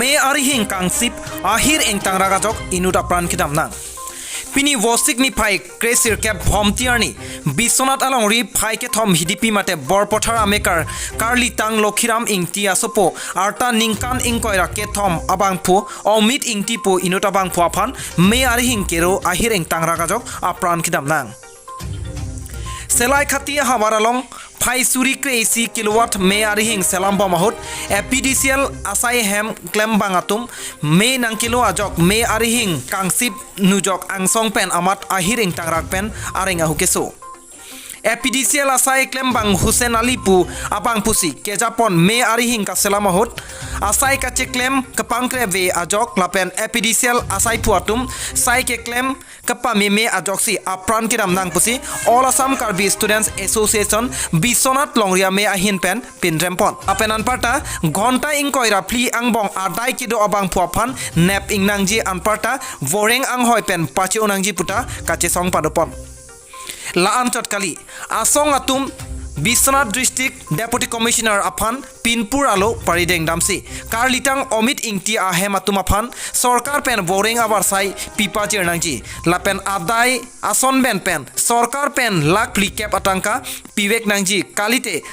me arihing kangsip ahir ingtangrak ajok inut apran kedam nang pini wosik ni phai kresir ke bhomtiarni bisonat alongri phai ke thom hidipi mate borpothar amekar karli tang lokhiram ingti asopo arta ningkan ingkoira ke thom abangphu Amit Ingti po inut abangphu aphan me arihing kero ahir ingtangrak ajok apran kedam nang selai khati hawaralong phai suri crazy kilowatt me arihing selam bomahut epidicial asai hem klem bangatum me nangkilo ajok me arihing kangsip nujok angsong pen amat ahir ingtangrak pen arenga hukeso epidicial asai klem bang Hussein Alipu abang pusi kejapon me arihing ka selamahut asai ka klem kapangkre ve ajok lapen epidicial asai puatum sai ke klem kapa me ajok si apran kiram nang pusi All Assam Karbi Students Association bisonat longria me ahin pen pinrempon apenan parta ghonta ingkoira pli angbong adai kido abang puapan nep ingnangji anparta voreng ang hoi pen pachi onangji puta kache song padopon laan chotkali asong atum Biswanath District Deputy Commissioner aphan Pinpur alo parideng damsi karlitang Amit Ingti ahem atum aphan sarkar pen boring abar sai pipa chernangji lapen adai ason ben pen sarkar pen lak plikep atangka pivek nangji kalite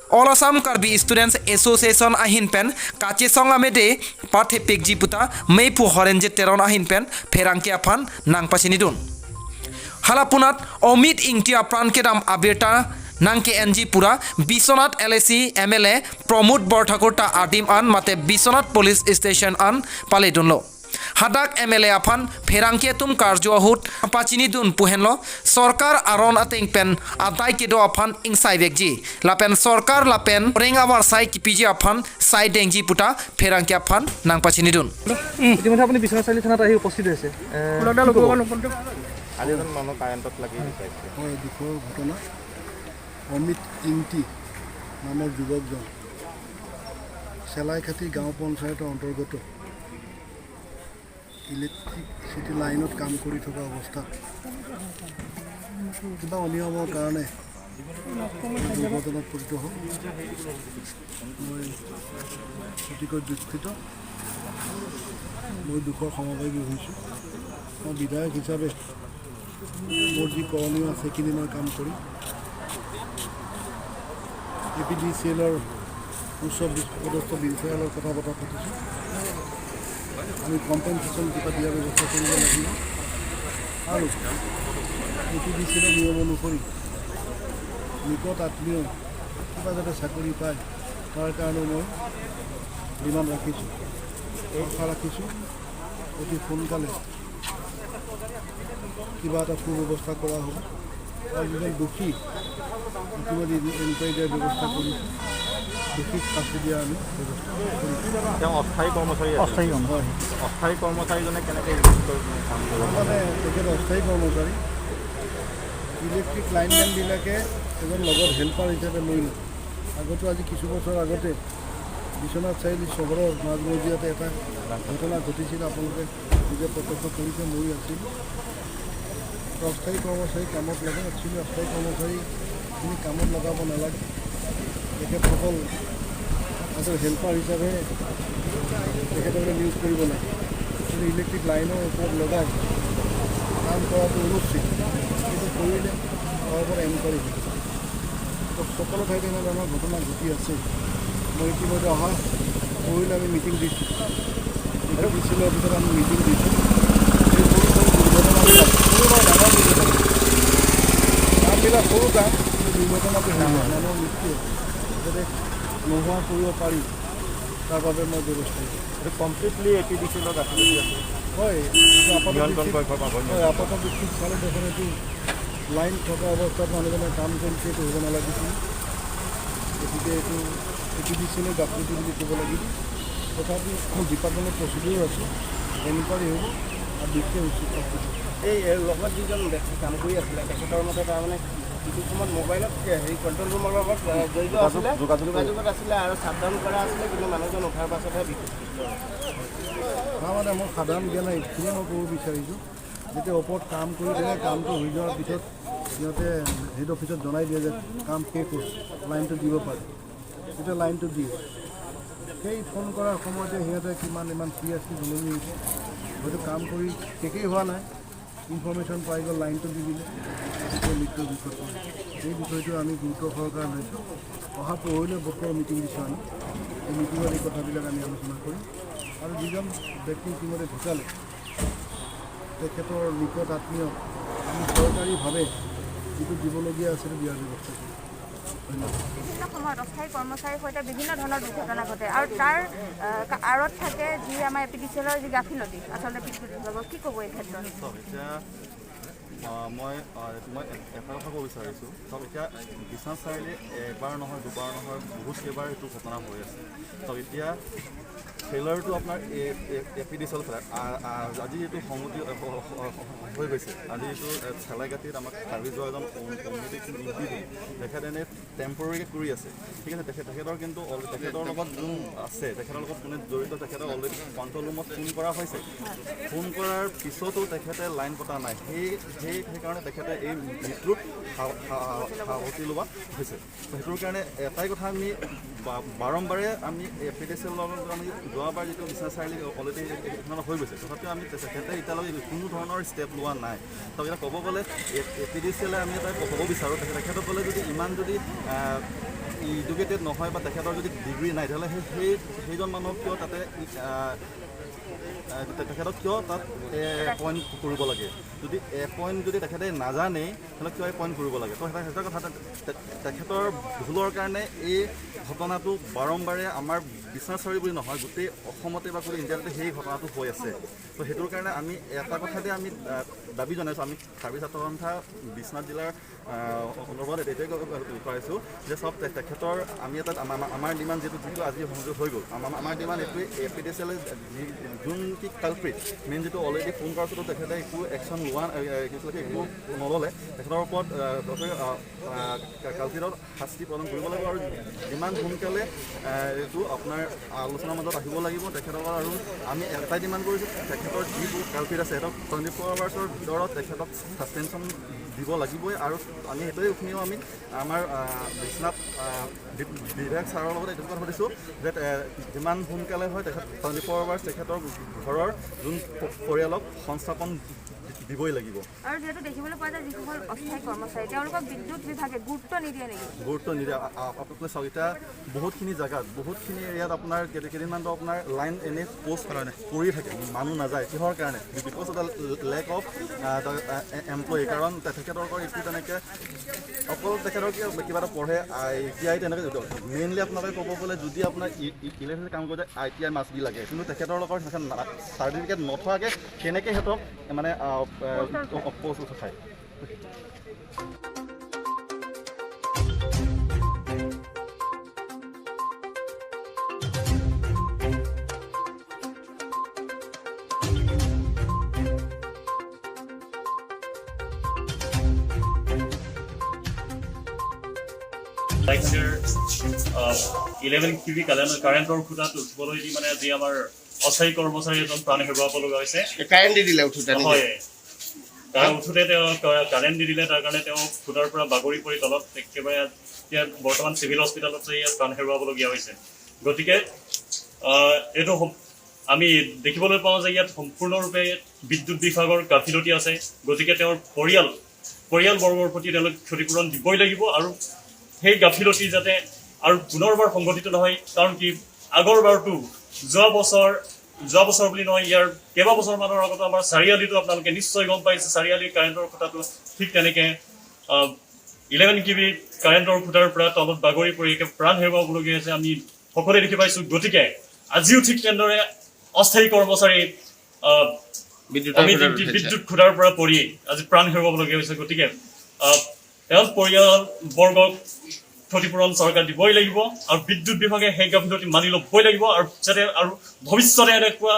All Assam Karbi Students Association ahin pen kache song amede pathe pekji puta meipu horenje teron ahin pen ferangke aphan nang pasinidun halapunat Amit Ingti apran kedam abirta nangke NG pura Biswanath LAC MLA Pramod Borthakurta adim an mate Biswanath Police Station an pale dunlo hadak MLA aphan ferangke tum karjo ahut pachini dun puhenlo sarkar aron ateng pen adai kedo aphan ingsai bekji lapen sarkar lapen rengabar sai kipiji aphan sai dengji puta ferangke aphan nang pachini dun ইতিমধ্যে আপুনি বিশ্বনাথ চাৰিআলি থানাত আহি উপস্থিত হৈছে আজিজন মানুহ কাৰেণ্টত লাগি বিচাৰিছে হয় দুখৰ ঘটনা অমিত ইংতি নামৰ যুৱকজন চেলাইখাতি গাঁও পঞ্চায়তৰ অন্তৰ্গত ইলেক্ট্ৰিচিটি লাইনত কাম কৰি থকা অৱস্থাত কিবা অনিয়মৰ কাৰণে দুৰ্ঘটনাত পতিত হ'ল মই অতিকৈ দুঃখিত মই দুখৰ সমভাগী হৈছোঁ মই বিধায়ক হিচাপে মোৰ যি কৰণীয় আছে সেইখিনি মই কাম কৰিম APDCLৰ উচ্চ পদস্থ বিষয়ালৰ কথা বতৰা পাতিছোঁ আমি কম্পেনচেশ্যন কিবা দিয়াৰ ব্যৱস্থা কৰিব লাগিব আৰু APDCLৰ নিয়ম অনুসৰি নিকট আত্মীয় কিবা যাতে চাকৰি পায় তাৰ কাৰণে মই ডিমাণ্ড ৰাখিছোঁ আশা ৰাখিছোঁ অতি সোনকালে কিবা এটা সুব্যৱস্থা কৰা হ'ব আৰু যিজন দোষী ইতিমধ্যে এনকুৱাৰী দিয়াৰ ব্যৱস্থা কৰিছোঁ দোষীক শাস্তি দিয়া আমি ব্যৱস্থা কৰিছোঁ তেওঁ অস্থায়ী কৰ্মচাৰী অস্থায়ী কৰ্মচাৰীজনে কেনেকৈ মানে তেখেত অস্থায়ী কৰ্মচাৰী ইলেক্ট্ৰিক লাইনমেনবিলাকে এজন লগত হেল্পাৰ হিচাপে লৈ লয় আগতো আজি কিছু বছৰ আগতে বিশ্বনাথ চাৰিআলি চহৰৰ মাজমজিয়াতে এটা ঘটনা ঘটিছিল আপোনালোকে নিজে প্ৰত্যক্ষ কৰিছে ময়ো আছিল অস্থায়ী কৰ্মচাৰী কামত লাগে একচুৱেলি অস্থায়ী কৰ্মচাৰীখিনি কামত লগাব নালাগে তেখেতসকল আচলতে হেল্পাৰ হিচাপে তেখেতসকলে নিউজ কৰিব লাগে কিন্তু ইলেক্ট্ৰিক লাইনৰ ওপৰত লগাই কাম কৰাটো অনুচিত সেইটো কৰিলে তাৰ ওপৰত এনকুৱাৰী হয় তো সকলো ঠাইতে এনেধৰণৰ ঘটনা ঘটি আছে মই ইতিমধ্যে অহা পৰহিলে আমি মিটিং দিছোঁ APDCLৰ ভিতৰত আমি মিটিং দিছোঁ কামবিলাক সৰু কাম দুৰ্ঘটনাটো হৈ যায় মানুহৰ মৃত্যু যাতে নোহোৱা কৰিব পাৰি তাৰ বাবে মই ব্যৱস্থা কৰিছোঁ কমপ্লিটলি APDCLৰ গাফিলতি আছে হয় আপাতত দৃষ্টিত চালে দেখোন এইটো লাইন থকা অৱস্থাত মানুহজনে কাম কৰিছে এইটো হ'ব নালাগিছিল গতিকে এইটো APDCLৰ গাফিলতি বুলি ক'ব লাগিব তথাপি ডিপাৰ্টমেণ্টৰ প্ৰচিডিউৰ আছে এনকুৱাৰী হ'ব আৰু বিশেষ উচিত এই লগত যিজন ব্যক্তি কাম কৰি আছিলে তেখেতৰ মতে তাৰমানে কিছু সময়ত মোবাইলত হেৰি কণ্ট্ৰল ৰুমৰ লগত জড়িত আছিলে যোগাযোগত আছিলে আৰু চাটডাউন কৰা আছিলে কিন্তু মানুহজন উঠাৰ পাছতহে বিশেষ তাৰমানে মোৰ সাধাৰণ জ্ঞান এইখিনিয়ে মই ক'ব বিচাৰিছোঁ যেতিয়া ওপৰত কাম কৰি দিলে কামটো হৈ যোৱাৰ পিছত সিহঁতে হেড অফিচত জনাই দিয়ে যে কাম শেষ হৈছে লাইনটো দিব পাৰে তেতিয়া লাইনটো দিয়ে সেই ফোন কৰাৰ সময়তে সিহঁতে ইমান চিৰিয়াছলি জলনি হৈছে হয়তো কাম কৰি শেষেই হোৱা নাই ইনফৰ্মেশ্যন পাই গ'ল লাইনটো দি দিলে মৃত্যুৰ বিষয়টো এই বিষয়টো আমি গুৰুত্ব সহকাৰে লৈছোঁ অহা পৰহিলৈ বতৰ মিটিং দিছোঁ আমি এই মিটিঙত এই কথাবিলাক আমি আলোচনা কৰিম আৰু যিজন ব্যক্তি ইতিমধ্যে ঢুকালে তেখেতৰ নিকট আত্মীয় আমি চৰকাৰীভাৱে যিটো দিবলগীয়া আছিলে দিয়াৰ ব্যৱস্থা কৰিম বিভিন্ন সময়ত অস্থায়ী কৰ্মচাৰীৰ সৈতে বিভিন্ন ধৰণৰ দুৰ্ঘটনা ঘটে আৰু তাৰ আঁৰত থাকে যি আমাৰ এপিডিচিএলৰ যি গাফিলতি আচলতে কি ক'ব এই ক্ষেত্ৰত মই এটা কথা ক'ব বিচাৰিছোঁ চব এতিয়া বিশ্বনাথ চাৰিআলি এবাৰ নহয় দুবাৰ নহয় বহুত কেইবাৰ এইটো ঘটনা হৈ আছে চব এতিয়া ফেইলাৰটো আপোনাৰ এপিডিচিএল আজি এইটো সংগতি হৈ গৈছে আজি এইটো চেলাইগাটীত আমাক চাৰ্ভিছ যোৱা এজন তেখেতে এনেই টেম্পৰেৰীকৈ কৰি আছে ঠিক আছে তেখেতৰ কিন্তু তেখেতৰ লগত যোন আছে তেখেতৰ লগত কোনে জড়িত তেখেতৰ অলৰেডি কণ্ট্ৰল ৰুমত ফোন কৰা হৈছে ফোন কৰাৰ পিছতো তেখেতে লাইন পতা নাই সেইকাৰণে তেখেতে এই মৃত্যুত সাৱটি লোৱা হৈছে সেইটোৰ কাৰণে এটাই কথা আমি বাৰম্বাৰে আমি এপিডিচিএলৰ লগত আমি যোৱাবাৰ যিটো বিশ্বনাথ চাৰিআলি অলৰেডি হৈ গৈছে তথাপিও আমি তেখেতে এতিয়ালৈকে কোনো ধৰণৰ ষ্টেপ লোৱা নাই তো এতিয়া ক'ব গ'লে এপিডিচিএলে আমি এটা ক'ব বিচাৰোঁ তেখেতসকলে যদি ইমান যদি এডুকেটেড নহয় বা তেখেতৰ যদি ডিগ্ৰী নাই তেতিয়াহ'লে সেইজন মানুহক কিয় তাতে তেখেতক কিয় তাত এপইণ্ট কৰিব লাগে যদি এপইণ্ট যদি তেখেতে নাজানেই তেতিয়াহ'লে কিয় এপইণ্ট কৰিব লাগে তো সেইটোৰ কথা তেখেতৰ ভুলৰ কাৰণে এই ঘটনাটো বাৰম্বাৰে আমাৰ বিশ্বনাথ চাৰিআলি বুলি নহয় গোটেই অসমতে বা গোটেই ইণ্ডিয়াতে সেই ঘটনাটো হৈ আছে তো সেইটোৰ কাৰণে আমি এটা কথাতে আমি দাবী জনাইছোঁ আমি চাৰ্ভিছ আত্মসন্থা বিশ্বনাথ জিলাৰ অনুৰোধত এইটোৱে কৰাইছোঁ যে চব তেখেতৰ আমি এটা আমাৰ ডিমাণ্ড যিটো আজি সংযোগ হৈ গ'ল আমাৰ ডিমাণ্ড এইটোৱে এপিডিচিএলে যোন কি কালপ্ৰিট মেইন যিটো অলৰেডি ফোন কৰাৰ পিছতো তেখেতে একো একশ্যন লোৱা একো নল'লে তেখেতৰ ওপৰত কালপ্ৰিটত শাস্তি প্ৰদান কৰিব লাগিব আৰু যিমান সোনকালে এইটো আপোনাৰ আলোচনাৰ মাজত আহিব লাগিব তেখেতক আৰু আমি এটাই ডিমাণ্ড কৰিছোঁ তেখেতৰ যিটো কালপ্ৰিট আছে সিহঁতক 24 আৱাৰ্ছৰ ভিতৰত তেখেতক ছাছপেনশ্যন দিব লাগিবই আৰু আমি সেইটোৱে শুনিও আমি আমাৰ বিশ্বনাথ বিধায়ক ছাৰৰ লগত এইটো কথা সুধিছোঁ যে যিমান সোনকালে হয় তেখেত 24 আৱাৰ্ছ তেখেতৰ ঘৰৰ যোন পৰিয়ালক সংস্থাপন দিবই লাগিব আৰু যেহেতু দেখিবলৈ পোৱা যায় যিসকল অস্থায়ী কৰ্মচাৰী তেওঁলোকক বিদ্যুৎ বিভাগে গুৰুত্ব নিদিয়ে নেকি গুৰুত্ব নিদিয়ে আপোনালোকে চাওক এতিয়া বহুতখিনি জেগাত বহুতখিনি এৰিয়াত আপোনাৰ কেইদিনমানটো আপোনাৰ লাইন এনেই পোষ্ট কৰি থাকে মানুহ নাযায় কিহৰ কাৰণে because of the lake of employee কাৰণ তেখেতৰ একো তেনেকৈ অকল তেখেতৰ কিবা এটা পঢ়ে ITI তেনেকৈ মেইনলি আপোনালোকে ক'ব গ'লে যদি আপোনাৰ ইলেক্ট্ৰিক কাম কৰোঁতে ITI মাষ্ট বি লাগে কিন্তু তেখেতৰ লগত চাৰ্টিফিকেট নথকাকৈ কেনেকৈ সিহঁতক মানে পোষ্ট উঠায় Like their 11 kV কাৰেণ্টৰ খুঁটাত উঠিবলৈ দি মানে আজি আমাৰ অস্থায়ী কৰ্মচাৰী এজন প্ৰাণ হেৰুৱাব লগা হৈছে কাৰেণ্ট দি দিলে উঠোতে হয় তাৰ উঠোতে তেওঁ কাৰেণ্ট দি দিলে তাৰ কাৰণে তেওঁ খুঁটাৰ পৰা বাগৰি পৰি তলত একেবাৰে এতিয়া বৰ্তমান চিভিল হস্পিটেলত ইয়াত প্ৰাণ হেৰুৱাবলগীয়া হৈছে গতিকে এইটো আমি দেখিবলৈ পাওঁ যে ইয়াত সম্পূৰ্ণৰূপে বিদ্যুৎ বিভাগৰ গাফিলতি আছে গতিকে তেওঁৰ পৰিয়ালবৰ্গৰ প্ৰতি তেওঁলোকে ক্ষতিপূৰণ দিবই লাগিব আৰু সেই গাফিলতি যাতে আৰু পুনৰবাৰ সংঘটিত নহয় কাৰণ কি আগৰবাৰটো যোৱা বছৰ বুলি নহয় ইয়াৰ কেইবাবছৰমানৰ আগত আমাৰ চাৰিআলিটো আপোনালোকে নিশ্চয় গম পাইছে চাৰিআলিৰ কাৰেণ্টৰ খুঁটাটো ঠিক তেনেকৈ 11 kV কাৰেণ্টৰ খুঁটাৰ পৰা তলত বাগৰি পৰি প্ৰাণ হেৰুৱাবলগীয়া হৈছে আমি সকলোৱে দেখি পাইছোঁ গতিকে আজিও ঠিক তেনেদৰে অস্থায়ী কৰ্মচাৰী বিদ্যুৎ খুঁটাৰ পৰা পৰি আজি প্ৰাণ হেৰুৱাবলগীয়া হৈছে গতিকে তেওঁৰ পৰিয়ালবৰ্গক ক্ষতিপূৰণ চৰকাৰ দিবই লাগিব আৰু বিদ্যুৎ বিভাগে সেই গাফিলতি মানি ল'বই লাগিব আৰু যাতে আৰু ভৱিষ্যতে এনেকুৱা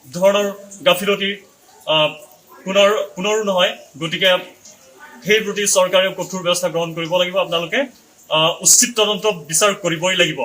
ধৰণৰ গাফিলতি পুনৰো নহয় গতিকে সেই প্ৰতি চৰকাৰে কঠোৰ ব্যৱস্থা গ্ৰহণ কৰিব লাগিব আপোনালোকে উচিত তদন্ত বিচাৰ কৰিবই লাগিব